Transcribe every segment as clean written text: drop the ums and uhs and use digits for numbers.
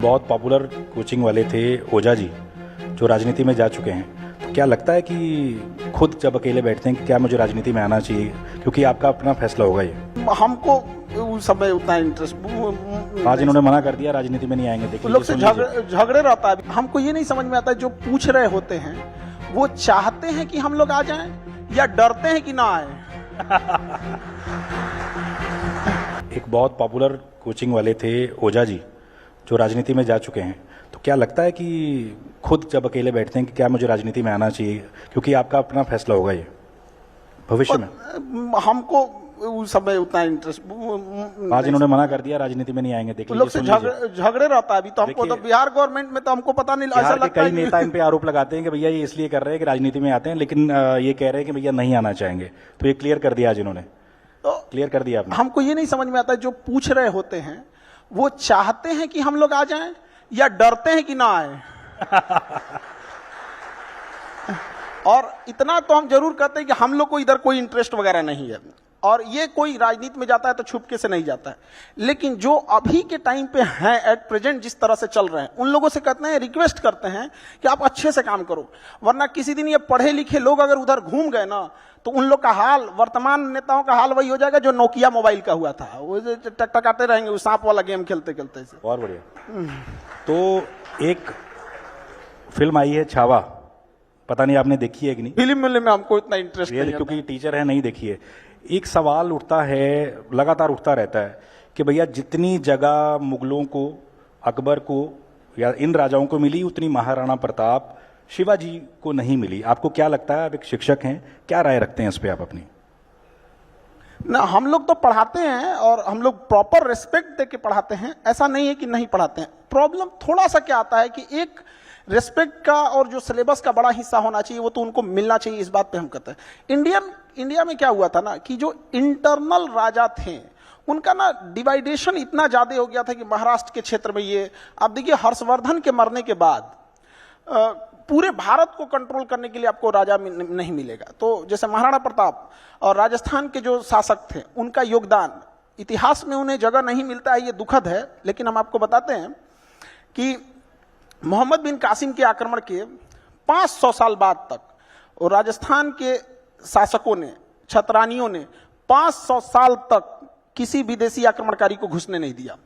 बहुत popular coaching वाले थे ओझा जी, जो राजनीति में जा चुके हैं। तो क्या लगता है कि खुद जब अकेले बैठते हैं कि क्या मुझे राजनीति में आना चाहिए, क्योंकि आपका अपना फैसला होगा ये? हमको उस समय उतना इंटरेस्ट आज इन्होंने मना कर दिया राजनीति में नहीं आएंगे। देखिए लोग से झगड़े रहता है। हमको ये नहीं समझ में आता है जो पूछ रहे होते हैं वो चाहते हैं कि हम लोग आ जाएं या डरते हैं कि ना आए। एक बहुत पॉपुलर कोचिंग वाले थे ओझा जी, जो राजनीति में जा चुके हैं। तो क्या लगता है कि खुद जब अकेले बैठते हैं कि क्या मुझे राजनीति में आना चाहिए, क्योंकि आपका अपना फैसला होगा ये भविष्य में? हमको उस समय उतना इंटरेस्ट आज इन्होंने मना कर दिया राजनीति में नहीं आएंगे। देखिए लोग से झगड़े रहता है। अभी तो हमको तो बिहार गवर्नमेंट में तो हमको पता नहीं, ऐसा लगता है कई नेता इन पे आरोप लगाते हैं कि भैया ये इसलिए कर रहे हैं कि राजनीति में आते हैं, लेकिन ये कह रहे हैं कि भैया नहीं आना चाहेंगे। तो ये क्लियर कर दिया आज इन्होंने, तो क्लियर कर दिया आपने। हमको ये नहीं समझ में आता है जो पूछ रहे होते हैं वो चाहते हैं कि हम लोग आ जाएं या डरते हैं कि ना आए। और इतना तो हम जरूर कहते हैं कि हम लोग को इधर कोई इंटरेस्ट वगैरह नहीं है, और ये कोई राजनीति में जाता है तो छुपके से नहीं जाता है। लेकिन जो अभी के टाइम पे हैं, एट प्रेजेंट जिस तरह से चल रहे हैं, उन लोगों से कहते हैं, रिक्वेस्ट करते हैं कि आप अच्छे से काम करो, वरना किसी दिन ये पढ़े लिखे लोग अगर उधर घूम गए ना तो उन लोग का हाल, वर्तमान नेताओं का हाल वही हो जाएगा जो नोकिया मोबाइल का हुआ था। वो टकटकाते रहेंगे, वो सांप वाला गेम खेलते खेलते से। बहुत बढ़िया। तो एक फिल्म आई है छावा, पता नहीं आपने देखी है कि नहीं? फिल्म में हमको इतना इंटरेस्ट नहीं है, क्योंकि टीचर है, नहीं देखी है। एक सवाल उठता है, लगातार उठता रहता है कि भैया जितनी जगह मुगलों को, अकबर को या इन राजाओं को मिली उतनी महाराणा प्रताप, शिवाजी को नहीं मिली। आपको क्या लगता है? आप एक शिक्षक हैं, क्या राय रखते हैं इस पे आप अपनी? ना, हम लोग तो पढ़ाते हैं और हम लोग प्रॉपर रिस्पेक्ट दे के पढ़ाते हैं, ऐसा नहीं है कि नहीं पढ़ाते हैं। प्रॉब्लम थोड़ा सा क्या आता है कि एक रिस्पेक्ट का और जो सिलेबस का बड़ा हिस्सा होना चाहिए वो तो उनको मिलना चाहिए, इस बात पे हम कहते हैं। इंडिया में क्या हुआ था ना कि जो इंटरनल राजा थे उनका ना डिवाइडेशन इतना ज्यादा हो गया था कि महाराष्ट्र के क्षेत्र में ये, आप देखिए हर्षवर्धन के मरने के बाद पूरे भारत को कंट्रोल करने के लिए आपको राजा नहीं मिलेगा। तो जैसे महाराणा प्रताप और राजस्थान के जो शासक थे उनका योगदान इतिहास में उन्हें जगह नहीं मिलता है, ये दुखद है। लेकिन हम आपको बताते हैं कि मोहम्मद बिन कासिम के आक्रमण के 500 साल बाद तक और राजस्थान के शासकों ने, छतरानियों ने 500 साल तक किसी विदेशी आक्रमणकारी को घुसने नहीं दिया।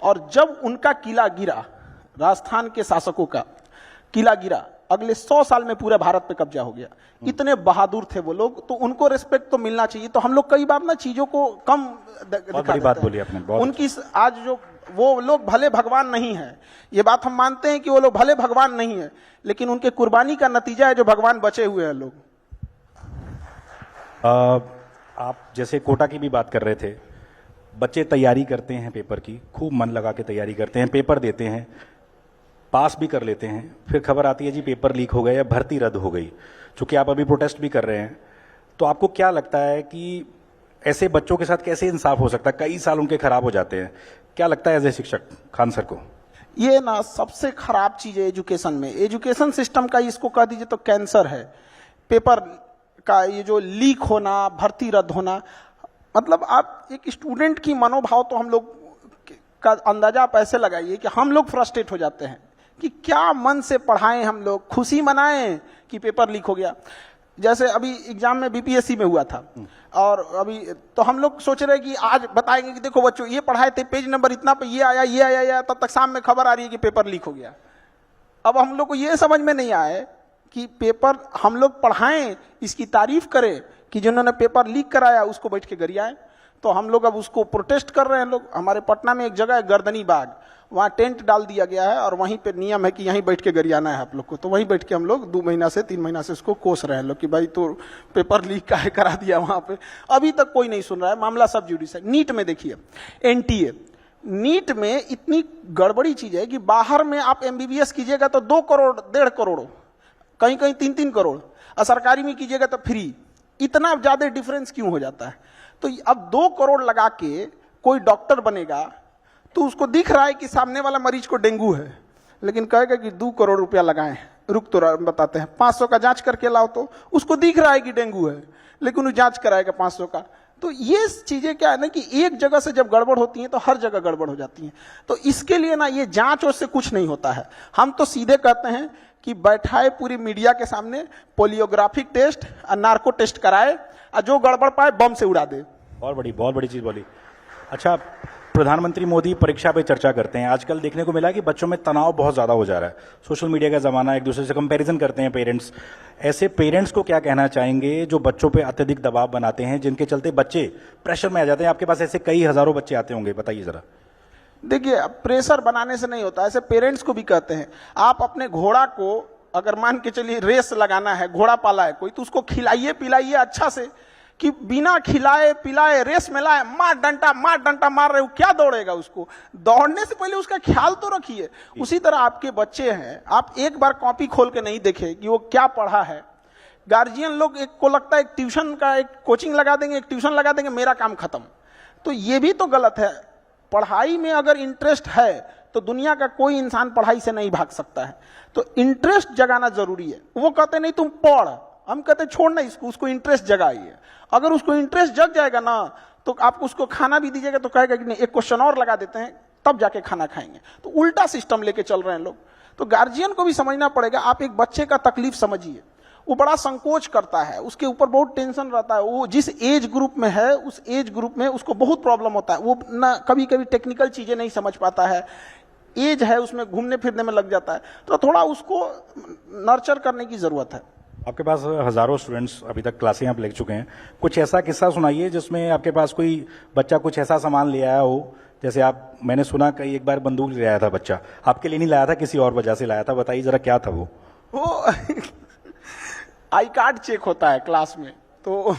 और जब उनका किला गिरा, राजस्थान के शासकों का किला गिरा, अगले 100 साल में पूरे भारत पे कब्जा हो गया। इतने बहादुर थे वो लोग, तो उनको रिस्पेक्ट तो मिलना चाहिए। तो हम लोग कई बार ना चीजों को कम बड़ी बात बोली आपने, उनकी आज जो वो लोग भले भगवान नहीं है, ये बात हम मानते हैं कि वो लोग भले भगवान नहीं है, लेकिन उनके कुर्बानी का नतीजा है जो भगवान बचे हुए हैं लोग। आप जैसे कोटा की भी बात कर रहे थे, बच्चे तैयारी करते हैं पेपर की, खूब मन लगा के तैयारी करते हैं, पेपर देते हैं, पास भी कर लेते हैं, फिर खबर आती है जी पेपर लीक हो गया या भर्ती रद्द हो गई। चूंकि आप अभी प्रोटेस्ट भी कर रहे हैं, तो आपको क्या लगता है कि ऐसे बच्चों के साथ कैसे इंसाफ हो सकता है? कई साल उनके खराब हो जाते हैं। क्या लगता है एज ए शिक्षक खान सर को? ये ना सबसे खराब चीज है एजुकेशन में। एजुकेशन सिस्टम का इसको कह दीजिए तो कैंसर है। पेपर का ये जो लीक होना, भर्ती रद्द होना, मतलब आप एक स्टूडेंट की मनोभाव तो हम लोग का अंदाजा आप ऐसे लगाइए कि हम लोग फ्रस्ट्रेट हो जाते हैं कि क्या मन से पढ़ाएं, हम लोग खुशी मनाएं कि पेपर लीक हो गया। जैसे अभी एग्जाम में बीपीएससी में हुआ था, और अभी तो हम लोग सोच रहे हैं कि आज बताएंगे कि देखो बच्चों ये पढ़ाए थे, पेज नंबर इतना पे ये आया, तब तक शाम में खबर आ रही है कि पेपर लीक हो गया। अब हम लोग को ये समझ में नहीं आए कि पेपर हम लोग पढ़ाएं, इसकी तारीफ करें कि जिन्होंने पेपर लीक कराया उसको बैठ के गरियाएं। तो हम लोग अब उसको प्रोटेस्ट कर रहे हैं लोग। हमारे पटना में एक जगह है गर्दनी बाग, वहाँ टेंट डाल दिया गया है और वहीं पे नियम है कि यहीं बैठ के गरियाना है आप लोग को। तो वहीं बैठ के हम लोग 2 महीना से 3 महीना से उसको कोस रहे हैं लोग कि भाई तो पेपर लीक काहे करा दिया वहाँ पे। अभी तक कोई नहीं सुन रहा है, मामला सब जुडिस है। नीट में देखिए, एनटीए नीट में इतनी गड़बड़ी चीज है कि बाहर में आप एमबीबीएस कीजिएगा तो 2 करोड़ 1.5 करोड़, कहीं कहीं 3-3 करोड़, और सरकारी में कीजिएगा तो फ्री। इतना ज्यादा डिफरेंस क्यों हो जाता है? तो अब 2 करोड़ लगा के कोई डॉक्टर बनेगा तो उसको दिख रहा है कि सामने वाला मरीज को डेंगू है, लेकिन कहेगा कि 2 करोड़ रुपया लगाएं, रुक तो बताते हैं 500 का जांच करके लाओ, तो उसको दिख रहा है कि डेंगू है, लेकिन वो जांच कराएगा 500 का। तो ये चीजें क्या है ना कि एक जगह से जब गड़बड़ होती है तो हर जगह गड़बड़ हो जाती है। तो इसके लिए ना ये जांच और से कुछ नहीं होता है। हम तो सीधे कहते हैं कि बैठाए पूरी मीडिया के सामने, पोलियोग्राफिक टेस्ट और नार्को टेस्ट कराए, और जो गड़बड़ पाए बम से उड़ा दे। बहुत बड़ी चीज बोली। अच्छा, प्रधानमंत्री मोदी परीक्षा पे चर्चा करते हैं। आजकल देखने को मिला कि बच्चों में तनाव बहुत ज्यादा हो जा रहा है। सोशल मीडिया का जमाना, एक दूसरे से कंपैरिजन करते हैं पेरेंट्स। ऐसे पेरेंट्स को क्या कहना चाहेंगे जो बच्चों पे अत्यधिक दबाव बनाते हैं, जिनके चलते बच्चे प्रेशर में आ जाते हैं? आपके पास ऐसे कई हजारों बच्चे आते होंगे, बताइए जरा। देखिए, प्रेशर बनाने से नहीं होता, ऐसे पेरेंट्स को भी कहते हैं। आप अपने घोड़ा को अगर मान के चलिए रेस लगाना है, घोड़ा पाला है कोई, तो उसको खिलाइए पिलाइए अच्छा से, कि बिना खिलाए पिलाए रेस में लाए मार डंटा मार रहे हो, क्या दौड़ेगा? उसको दौड़ने से पहले उसका ख्याल तो रखिए। उसी तरह आपके बच्चे हैं, आप एक बार कॉपी खोल के नहीं देखे कि वो क्या पढ़ा है। गार्जियन लोग एक को लगता है एक ट्यूशन का एक कोचिंग लगा देंगे, एक ट्यूशन लगा देंगे, मेरा काम खत्म। तो ये भी तो गलत है। पढ़ाई में अगर इंटरेस्ट है तो दुनिया का कोई इंसान पढ़ाई से नहीं भाग सकता है। तो इंटरेस्ट जगाना जरूरी है। वो कहते नहीं तुम पढ़, हम कहते छोड़ना इसको, उसको इंटरेस्ट जगाइए। अगर उसको इंटरेस्ट जग जाएगा ना, तो आप उसको खाना भी दीजिएगा तो कहेगा कि नहीं, एक क्वेश्चन और लगा देते हैं तब जाके खाना खाएंगे। तो उल्टा सिस्टम लेके चल रहे हैं लोग। तो गार्जियन को भी समझना पड़ेगा। आप एक बच्चे का तकलीफ समझिए, वो बड़ा संकोच करता है, उसके ऊपर बहुत टेंशन रहता है। वो जिस एज ग्रुप में है, उस एज ग्रुप में उसको बहुत प्रॉब्लम होता है। वो ना कभी कभी टेक्निकल चीजें नहीं समझ पाता है, एज है उसमें घूमने फिरने में लग जाता है। तो थोड़ा उसको नर्चर करने की जरूरत है। आपके पास हजारों स्टूडेंट्स अभी तक क्लासें आप ले चुके हैं। कुछ ऐसा किस्सा सुनाइए जिसमें आपके पास कोई बच्चा कुछ ऐसा सामान ले आया हो, जैसे मैंने सुना कई एक बार बंदूक ले आया था बच्चा, आपके लिए नहीं लाया था, किसी और वजह से लाया था। बताइए जरा क्या था वो आई कार्ड चेक होता है क्लास में, तो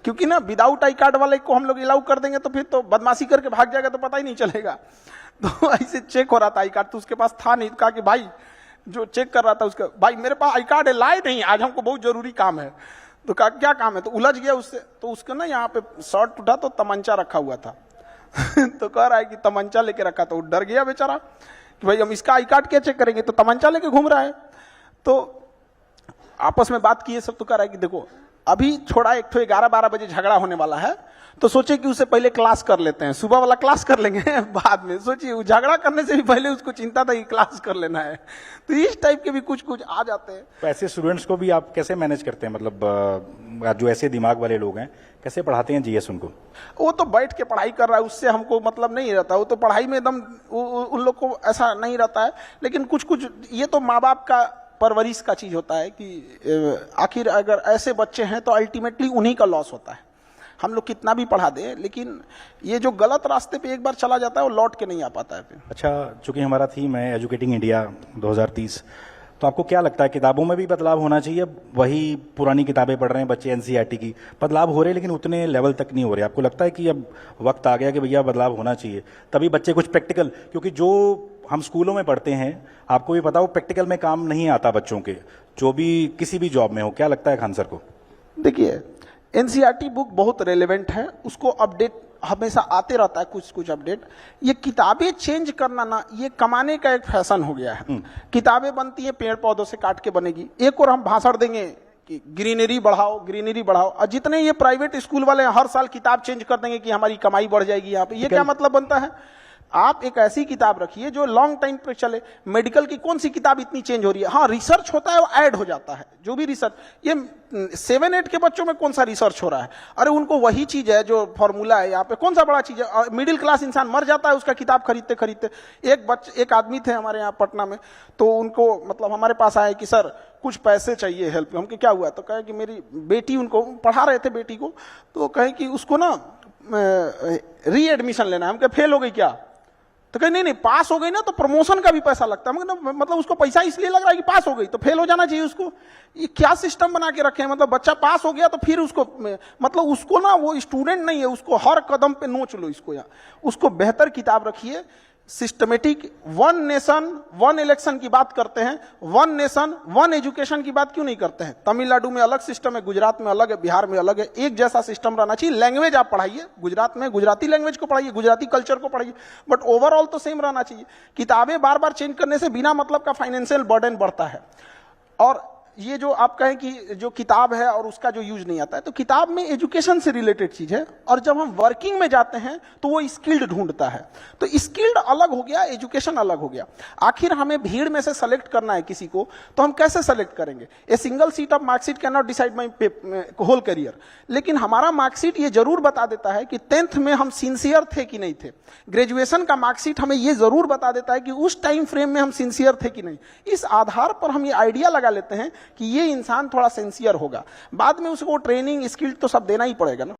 क्योंकि ना विदाउट आई कार्ड वाले को हम लोग अलाउ कर देंगे तो फिर तो बदमाशी करके भाग जाएगा तो पता ही नहीं चलेगा। तो ऐसे चेक हो रहा था आई कार्ड, तो उसके पास था नहीं। कहा कि भाई, जो चेक कर रहा था उसका, भाई मेरे पास आई कार्ड है, लाए नहीं, आज हमको बहुत जरूरी काम है। तो कहा क्या काम है? तो उलझ गया उससे। तो उसका ना यहाँ पे शर्ट उठा तो तमंचा रखा हुआ था तो कह रहा है कि तमंचा लेके रखा। तो डर गया बेचारा कि भाई हम इसका आई कार्ड क्या चेक करेंगे, तो तमंचा लेके घूम रहा है। तो आपस में बात किए सब, तो कह रहा है कि देखो अभी छोड़ा, एक तो 11-12 बजे झगड़ा होने वाला है, तो सोचे कि उसे पहले क्लास कर लेते हैं, सुबह वाला क्लास कर लेंगे बाद में। सोचिए, झगड़ा करने से भी पहले उसको चिंता था कि क्लास कर लेना है। तो इस टाइप के भी कुछ आ जाते हैं। तो ऐसे स्टूडेंट्स को भी आप कैसे मैनेज करते हैं? मतलब जो ऐसे दिमाग वाले लोग हैं, कैसे पढ़ाते हैं जीएस उनको? वो तो बैठ के पढ़ाई कर रहा है, उससे हमको मतलब नहीं रहता। वो तो पढ़ाई में एकदम उन लोग को ऐसा नहीं रहता है। लेकिन कुछ ये तो माँ बाप का परवरिश का चीज होता है कि आखिर अगर ऐसे बच्चे हैं तो अल्टीमेटली उन्हीं का लॉस होता है। हम लोग कितना भी पढ़ा दें, लेकिन ये जो गलत रास्ते पे एक बार चला जाता है वो लौट के नहीं आ पाता है फिर। अच्छा, चूंकि हमारा थीम है एजुकेटिंग इंडिया 2030, तो आपको क्या लगता है किताबों में भी बदलाव होना चाहिए? वही पुरानी किताबें पढ़ रहे हैं बच्चे एनसीईआरटी की, बदलाव हो रहे हैं लेकिन उतने लेवल तक नहीं हो रहे। आपको लगता है कि अब वक्त आ गया कि भैया बदलाव होना चाहिए, तभी बच्चे कुछ प्रैक्टिकल, क्योंकि जो हम स्कूलों में पढ़ते हैं आपको भी पता, वो प्रैक्टिकल में काम नहीं आता बच्चों के, जो भी किसी भी जॉब में हो। क्या लगता है खान सर को? देखिए, एनसीईआरटी बुक बहुत रेलेवेंट है, उसको अपडेट हमेशा आते रहता है, कुछ अपडेट। ये किताबें चेंज करना ना, ये कमाने का एक फैशन हो गया है। किताबें बनती है पेड़ पौधों से काट के बनेगी। एक और हम भाषण देंगे कि ग्रीनरी बढ़ाओ, ग्रीनरी बढ़ाओ, और जितने ये प्राइवेट स्कूल वाले हर साल किताब चेंज कर देंगे कि हमारी कमाई बढ़ जाएगी यहाँ पे। ये क्या मतलब बनता है? आप एक ऐसी किताब रखिए जो लॉन्ग टाइम पे चले। मेडिकल की कौन सी किताब इतनी चेंज हो रही है? हाँ, रिसर्च होता है, वो ऐड हो जाता है, जो भी रिसर्च। ये 7-8 के बच्चों में कौन सा रिसर्च हो रहा है? अरे उनको वही चीज है जो फॉर्मूला है यहाँ पे, कौन सा बड़ा चीज है? मिडिल क्लास इंसान मर जाता है उसका किताब खरीदते खरीदते। एक आदमी थे हमारे यहाँ पटना में, तो उनको मतलब हमारे पास आए कि सर कुछ पैसे चाहिए हेल्प। हमके क्या हुआ? तो कहे कि मेरी बेटी, उनको पढ़ा रहे थे बेटी को, तो कहे कि उसको ना री एडमिशन लेना है। हम कहे फेल हो गई क्या? तो कहे नहीं पास हो गई ना तो प्रमोशन का भी पैसा लगता है। मतलब उसको पैसा इसलिए लग रहा है कि पास हो गई तो फेल हो जाना चाहिए उसको। ये क्या सिस्टम बना के रखे हैं? मतलब बच्चा पास हो गया तो फिर उसको, मतलब उसको ना, वो स्टूडेंट नहीं है, उसको हर कदम पे नोच लो इसको। यहाँ उसको बेहतर किताब रखिए, सिस्टमेटिक। 1 नेशन 1 इलेक्शन की बात करते हैं, 1 नेशन 1 एजुकेशन की बात क्यों नहीं करते हैं? तमिलनाडु में अलग सिस्टम है, गुजरात में अलग है, बिहार में अलग है। एक जैसा सिस्टम रहना चाहिए। लैंग्वेज आप पढ़ाइए, गुजरात में गुजराती लैंग्वेज को पढ़ाइए, गुजराती कल्चर को पढ़ाइए, बट ओवरऑल तो सेम रहना चाहिए। किताबें बार बार चेंज करने से बिना मतलब का फाइनेंशियल बर्डन बढ़ता है। और ये जो आप कहें कि जो किताब है और उसका जो यूज नहीं आता है, तो किताब में एजुकेशन से रिलेटेड चीज है, और जब हम वर्किंग में जाते हैं तो वो स्किल्ड ढूंढता है। तो स्किल्ड अलग हो गया, एजुकेशन अलग हो गया। आखिर हमें भीड़ में से सेलेक्ट करना है किसी को, तो हम कैसे सेलेक्ट करेंगे? A single sheet of marksheet can not decide my whole career. लेकिन हमारा मार्कशीट ये जरूर बता देता है कि 10th में हम सिंसियर थे कि नहीं थे। ग्रेजुएशन का मार्कशीट हमें ये जरूर बता देता है कि उस टाइम फ्रेम में हम सिंसियर थे कि नहीं। इस आधार पर हम ये आइडिया लगा लेते हैं कि ये इंसान थोड़ा सिंसियर होगा। बाद में उसको ट्रेनिंग स्किल तो सब देना ही पड़ेगा ना।